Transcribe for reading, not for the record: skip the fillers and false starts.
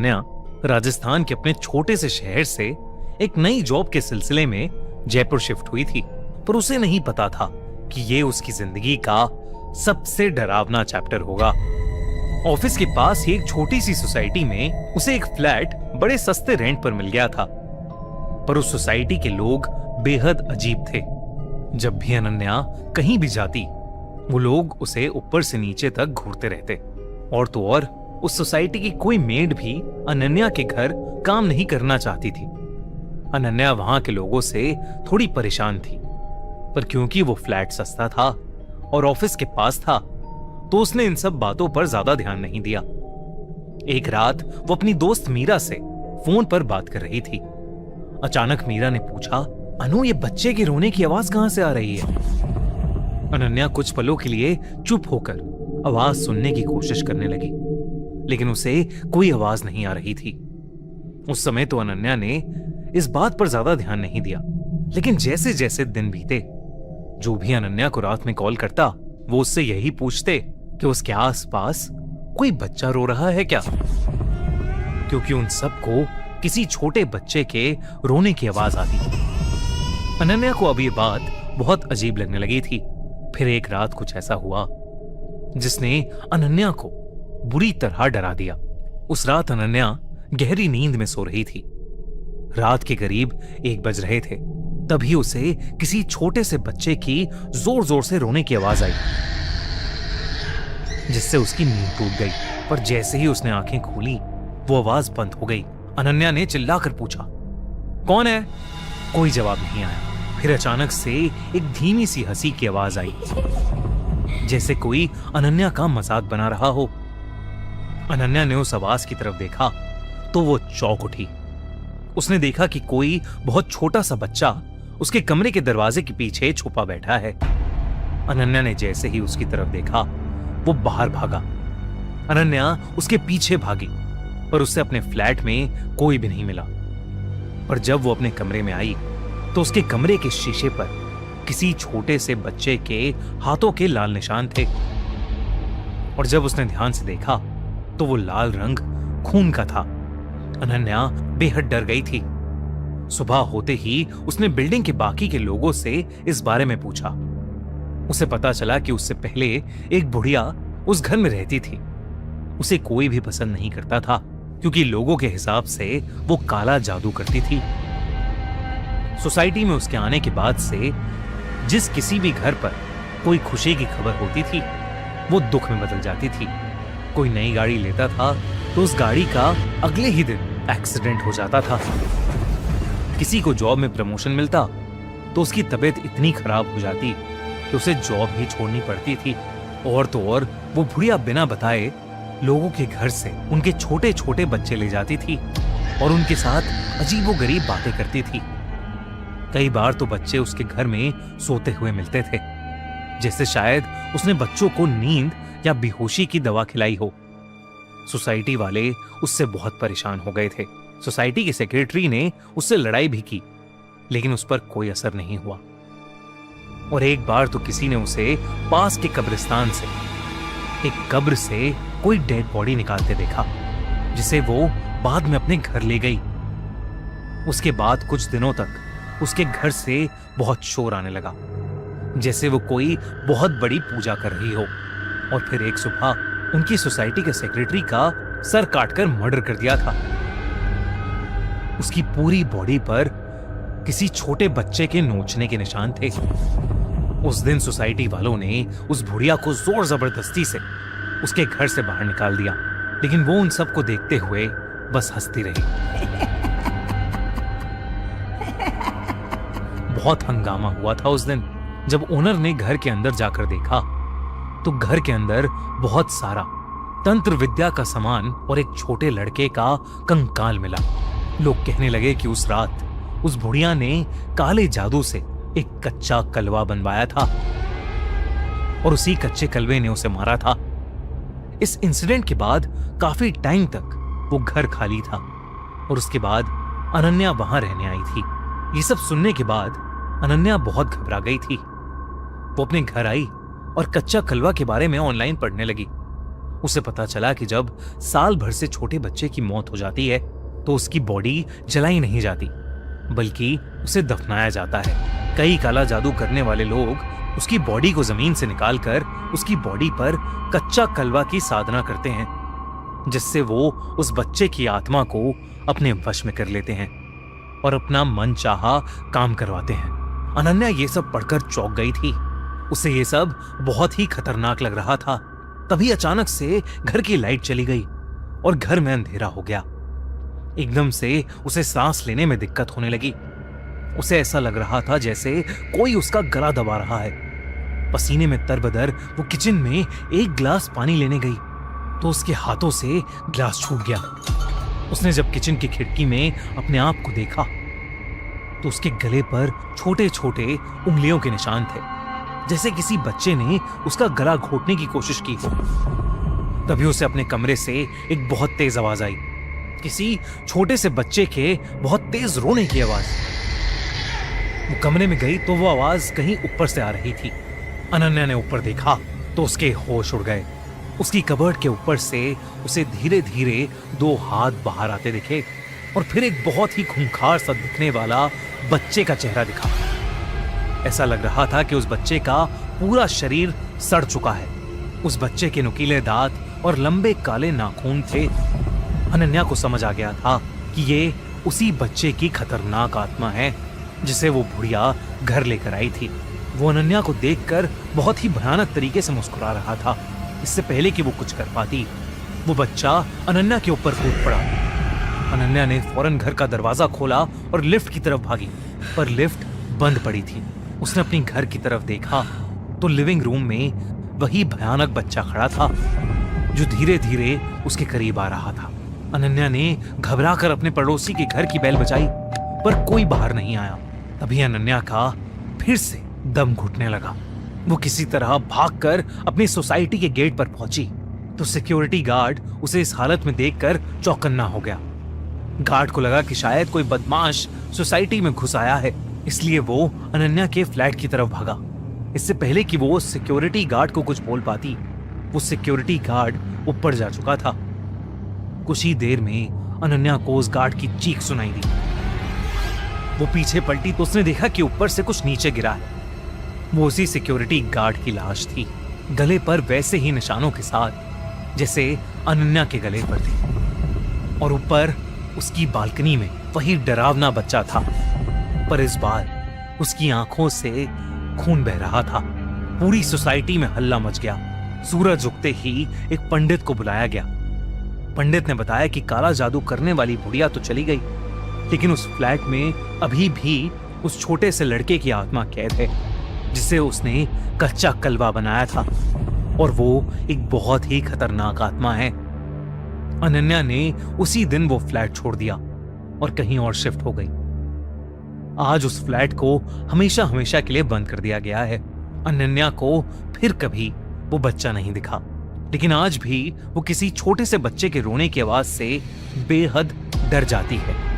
नया राजस्थान के अपने छोटे से शहर से एक नई जॉब के सिलसिले में जयपुर शिफ्ट हुई थी, पर उसे नहीं पता था कि ये उसकी जिंदगी का सबसे डरावना चैप्टर होगा। ऑफिस के पास ही एक छोटी सी सोसाइटी में उसे एक फ्लैट बड़े सस्ते रेंट पर मिल गया था, पर उस सोसाइटी के लोग बेहद अजीब थे। जब भी अनन्या कहीं भी जाती, वो लोग उसे ऊपर से नीचे तक घूरते रहते। और तो और उस सोसाइटी की कोई मेड भी अनन्या के घर काम नहीं करना चाहती थी। अनन्या वहां के लोगों से थोड़ी परेशान थी, पर क्योंकि वो फ्लैट सस्ता था और ऑफिस के पास था, तो उसने इन सब बातों पर ज्यादा ध्यान नहीं दिया। एक रात वो अपनी दोस्त मीरा से फोन पर बात कर रही थी। अचानक मीरा ने पूछा, अनु, ये बच्चे के रोने की आवाज कहां से आ रही है? अनन्या कुछ पलों के लिए चुप होकर आवाज सुनने की कोशिश करने लगी, लेकिन उसे कोई आवाज नहीं आ रही थी। उस समय तो अनन्या ने इस बात पर ज्यादा ध्यान नहीं दिया, लेकिन जैसे जैसे दिन बीते, जो भी अनन्या को रात में कॉल करता, वो उससे यही पूछते कि उसके आसपास कोई बच्चा रो रहा है क्या, क्योंकि उन सबको किसी छोटे बच्चे के रोने की आवाज आती। अनन्या को अब ये बात बहुत अजीब लगने लगी थी। फिर एक रात कुछ ऐसा हुआ जिसने अनन्या को बुरी तरह डरा दिया। उस रात अनन्या गहरी नींद में सो रही थी। रात के करीब 1 बज रहे थे, तभी उसे किसी छोटे से बच्चे की जोर जोर से रोने की आवाज आई, जिससे उसकी नींद टूट गई। पर जैसे ही उसने आंखें खोली, वो आवाज बंद हो गई। अनन्या ने चिल्लाकर पूछा, कौन है? कोई जवाब नहीं आया। फिर अचानक से एक धीमी सी हंसी की आवाज आई, जैसे कोई अनन्या का मजाक बना रहा हो। अनन्या ने उस आवाज की तरफ देखा तो वो चौंक उठी। उसने देखा कि कोई बहुत छोटा सा बच्चा उसके कमरे के दरवाजे के पीछे छुपा बैठा है। अनन्या ने जैसे ही उसकी तरफ देखा, वो बाहर भागा। अनन्या उसके पीछे भागी, पर उससे अपने फ्लैट में कोई भी नहीं मिला। पर जब वो अपने कमरे में आई, तो उसके कमरे के शीशे पर किसी छोटे से बच्चे के हाथों के लाल निशान थे। और जब उसने ध्यान से देखा, तो वो लाल रंग खून का था। अनन्या बेहद डर गई थी। सुबह होते ही उसने बिल्डिंग के बाकी के लोगों से इस बारे में पूछा। उसे पता चला कि उससे पहले एक बुढ़िया उस घर में रहती थी। उसे कोई भी पसंद नहीं करता था, क्योंकि लोगों के हिसाब से वो काला जादू करती थी। सोसाइटी में उसके आने के बाद से जिस किसी भी घर पर कोई खुशी की खबर होती थी, वो दुख में बदल जाती थी। कोई नई गाड़ी लेता था तो उस गाड़ी का अगले ही दिन एक्सीडेंट हो जाता था। किसी को जॉब में प्रमोशन मिलता तो उसकी तबीयत इतनी खराब हो जाती कि उसे जॉब ही छोड़नी पड़ती थी। और तो और वो बुढ़िया बिना बताए लोगों के घर से उनके छोटे छोटे बच्चे ले जाती थी और उनके साथ अजीबोगरीब बातें करती थी। कई बार तो बच्चे उसके घर में सोते हुए मिलते थे, जैसे शायद उसने बच्चों को नींद या बेहोशी की दवा खिलाई हो। सोसाइटी वाले उससे बहुत परेशान हो गए थे। सोसाइटी के सेक्रेटरी ने उससे लड़ाई भी की, लेकिन उस पर कोई असर नहीं हुआ। और एक बार तो किसी ने उसे पास के कब्रिस्तान से, एक कब्र से कोई डेड बॉडी निकालते देखा, जिसे वो बाद में अपने घर ले गई। उसके बाद कुछ दिनों तक उसके घर से बहुत शोर आने लगा, जैसे वो कोई बहुत बड़ी पूजा कर रही हो। और फिर एक सुबह उनकी सोसाइटी के सेक्रेटरी का सर काटकर मर्डर कर दिया था। उसकी पूरी बॉडी पर किसी छोटे बच्चे के नोचने के निशान थे। उस दिन सोसाइटी वालों ने उस बुढ़िया को जोर जबरदस्ती से उसके घर से बाहर निकाल दिया, लेकिन वो उन सबको देखते हुए बस हंसती रही। बहुत हंगामा हुआ था उस दिन। जब ओनर ने घर के अंदर जाकर देखा, तो घर के अंदर बहुत सारा तंत्र विद्या का सामान और एक छोटे लड़के का कंकाल मिला। लोग कहने लगे कि उस रात उस बुढ़िया ने काले जादू से एक कच्चा कलवा बनवाया था और उसी कच्चे कलवे ने उसे मारा था। इस इंसिडेंट के बाद काफी टाइम तक वो घर खाली था और उसके बाद अनन्या वहां रहने आई थी। ये सब सुनने के बाद अनन्या बहुत घबरा गई थी। वो अपने घर आई और कच्चा कलवा के बारे में ऑनलाइन पढ़ने लगी उसे पता चला कि जब साल भर से छोटे बच्चे की मौत हो जाती है तो उसकी बॉडी जलाई नहीं जाती, बल्कि उसे दफनाया जाता है। कई काला जादू करने वाले लोग उसकी बॉडी को जमीन से निकालकर उसकी बॉडी पर कच्चा कलवा की साधना करते हैं, जिससे वो उस बच्चे की आत्मा को अपने वश में कर लेते हैं और अपना मन चाहा काम करवाते हैं। अनन्या ये सब पढ़कर चौंक गई थी। उसे ये सब बहुत ही खतरनाक लग रहा था। तभी अचानक से घर की लाइट चली गई और घर में अंधेरा हो गया। एकदम से उसे सांस लेने में दिक्कत होने लगी। उसे ऐसा लग रहा था जैसे कोई उसका गला दबा रहा है। पसीने में तरबदर वो किचन में एक गिलास पानी लेने गई तो उसके हाथों से गिलास छूट गया। उसने जब किचन की खिड़की में अपने आप को देखा तो उसके गले पर छोटे छोटे उंगलियों के निशान थे, जैसे किसी बच्चे ने उसका गला घोटने की कोशिश की हो। तभी उसे अपने कमरे से एक बहुत तेज आवाज आई, किसी छोटे से बच्चे के बहुत तेज रोने की आवाज। वो कमरे में गई तो वो आवाज कहीं ऊपर से आ रही थी। अनन्या ने ऊपर देखा तो उसके होश उड़ गए। उसकी कबर्ड के ऊपर से उसे धीरे धीरे दो हाथ बाहर आते दिखे और फिर एक बहुत ही खूंखार सा दिखने वाला बच्चे का चेहरा दिखा। ऐसा लग रहा था कि उस बच्चे का पूरा शरीर सड़ चुका है। उस बच्चे के नुकीले दांत और लंबे काले नाखून थे। अनन्या को समझ आ गया था कि ये उसी बच्चे की खतरनाक आत्मा है जिसे वो बुढ़िया घर लेकर आई थी। वो अनन्या को देखकर बहुत ही भयानक तरीके से मुस्कुरा रहा था। इससे पहले कि वो कुछ कर पाती, वो बच्चा अनन्या के ऊपर कूद पड़ा। अनन्या ने फौरन घर का दरवाजा खोला और लिफ्ट की तरफ भागी, पर लिफ्ट बंद पड़ी थी। उसने अपनी घर की तरफ देखा तो लिविंग रूम में वही भयानक बच्चा खड़ा था जो धीरे धीरे उसके करीब आ रहा था। अनन्या ने घबराकर अपने पड़ोसी के घर की बेल बजाई, पर कोई बाहर नहीं आया। तभी अनन्या का फिर से दम घुटने लगा। वो किसी तरह भागकर अपनी सोसाइटी के गेट पर पहुंची तो सिक्योरिटी गार्ड उसे इस हालत में देखकर चौकन्ना हो गया। गार्ड को लगा कि शायद कोई बदमाश सोसाइटी में घुस आया है, इसलिए वो अनन्या के फ्लैट की तरफ भागा। इससे पहले कि वो सिक्योरिटी गार्ड को कुछ बोल पाती, वो सिक्योरिटी गार्ड ऊपर जा चुका था। कुछ ही देर में अनन्या को उस गार्ड की चीख सुनाई दी। वो पीछे पलटी तो उसने देखा कि ऊपर से कुछ नीचे गिरा है। वो उसी सिक्योरिटी गार्ड की लाश थी, गले पर वैसे ही निशानों के साथ जैसे अनन्या के गले पर थी। और ऊपर उसकी बालकनी में वही डरावना बच्चा था, पर इस बार उसकी आंखों से खून बह रहा था। पूरी सोसाइटी में हल्ला मच गया। सूरज उगते ही एक पंडित को बुलाया गया। पंडित ने बताया कि काला जादू करने वाली बुढ़िया तो चली गई, लेकिन उस फ्लैट में अभी भी उस छोटे से लड़के की आत्मा कैद है जिसे उसने कच्चा कलवा बनाया था, और वो एक बहुत ही खतरनाक आत्मा है। अनन्या ने उसी दिन वो फ्लैट छोड़ दिया और कहीं और शिफ्ट हो गई। आज उस फ्लैट को हमेशा हमेशा के लिए बंद कर दिया गया है। अनन्या को फिर कभी वो बच्चा नहीं दिखा, लेकिन आज भी वो किसी छोटे से बच्चे के रोने की आवाज से बेहद डर जाती है।